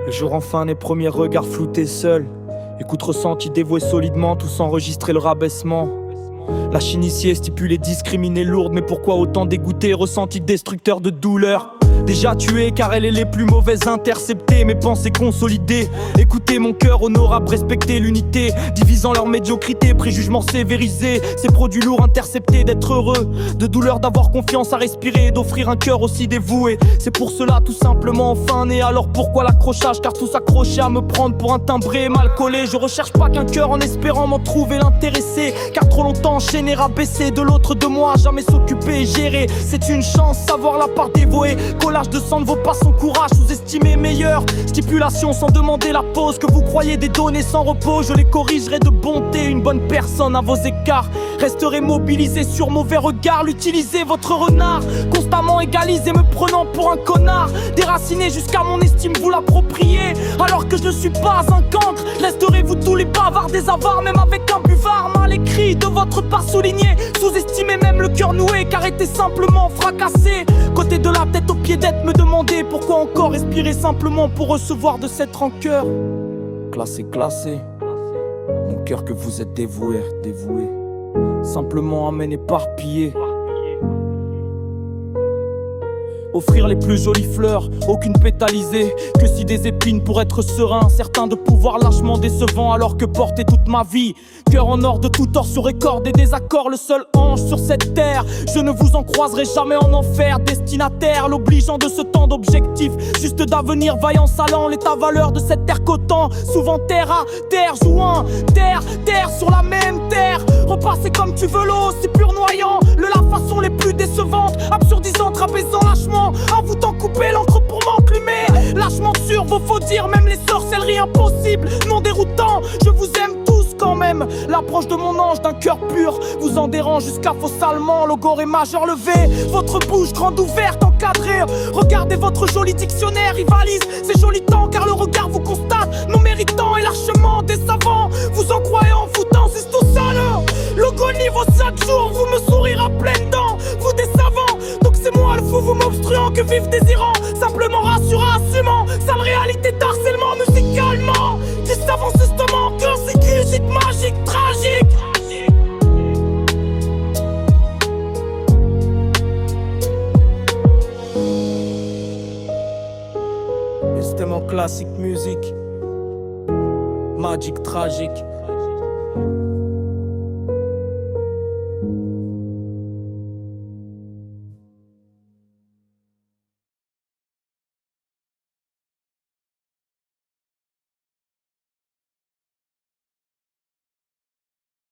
Le jour enfin naît, premier regard flouté seul. Écoute ressenti, dévoué solidement, tous enregistrer le rabaissement. Lâche initié, stipulé, discriminé, lourde. Mais pourquoi autant dégoûté, ressenti destructeur de douleur? Déjà tué car elle est les plus mauvaises interceptées. Mes pensées consolidées. Écoutez mon cœur honorable, respecter l'unité. Divisant leur médiocrité, préjugement sévérisé. Ces produits lourds interceptés d'être heureux. De douleur d'avoir confiance à respirer. D'offrir un cœur aussi dévoué. C'est pour cela tout simplement enfin né. Alors pourquoi l'accrochage? Car tout s'accrochait à me prendre pour un timbré mal collé. Je recherche pas qu'un cœur en espérant m'en trouver l'intéressé. Car trop longtemps enchaîné, rabaissé. De l'autre de moi, jamais s'occuper et gérer. C'est une chance, savoir la part dévouée. Collage de sang ne vaut pas son courage, sous-estimé meilleur. Stipulation sans demander la pause. Que vous croyez des données sans repos, je les corrigerai de bonté. Une bonne personne à vos écarts. Resterez mobilisé sur mauvais regard. L'utilisez votre renard, constamment égalisé, me prenant pour un connard. Déraciné jusqu'à mon estime, vous l'appropriez. Alors que je ne suis pas un cancre. Resterez-vous tous les bavards des avares, même avec un buvard. Mal écrit de votre part souligné. Sous-estimé même le cœur noué, car était simplement fracassé. Côté de la tête aux pieds d'être, me demander pourquoi encore respirer simplement pour recevoir de cette rancœur. Classé, classé. Mon cœur que vous êtes dévoué, dévoué. Simplement amène éparpillé. Offrir les plus jolies fleurs, aucune pétalisée. Que si des épines pour être serein. Certain de pouvoir lâchement décevant alors que porter toute ma vie. Cœur en or de tout tort sur récord et désaccords. Le seul ange sur cette terre. Je ne vous en croiserai jamais en enfer. Destinataire, l'obligeant de ce temps d'objectif. Juste d'avenir, vaillant, salant. L'état valeur de cette terre qu'autant. Souvent terre à terre, jouant. Terre, terre sur la même terre. Repasser comme tu veux l'eau, c'est pur-noyant. La façon les plus décevantes. Absurdisante, rabaissant lâchement. En vous t'en couper l'encre pour m'enclumer. Lâchement sur vos faux dires, même les sorcelleries impossibles. Non déroutant, je vous aime tous quand même. L'approche de mon ange d'un cœur pur vous en dérange jusqu'à faux salement. Logoré majeur levé, votre bouche grande ouverte, encadrée. Regardez votre joli dictionnaire, rivalise. C'est joli temps car le regard vous constate. Non méritant et largement décevant. Vous en croyez en foutant, c'est tout ça là. Logo niveau 5 jours, vous me sourire à pleines dents. Vous décevant, donc c'est moi le fou, vous m'obstruant. Que vif désirant, simplement rassurant, assumant. Sale réalité d'harcèlement musicalement. Qui s'avance justement, cœur c'est magique, tragique. C'était mon classique musique. Magique, tragique.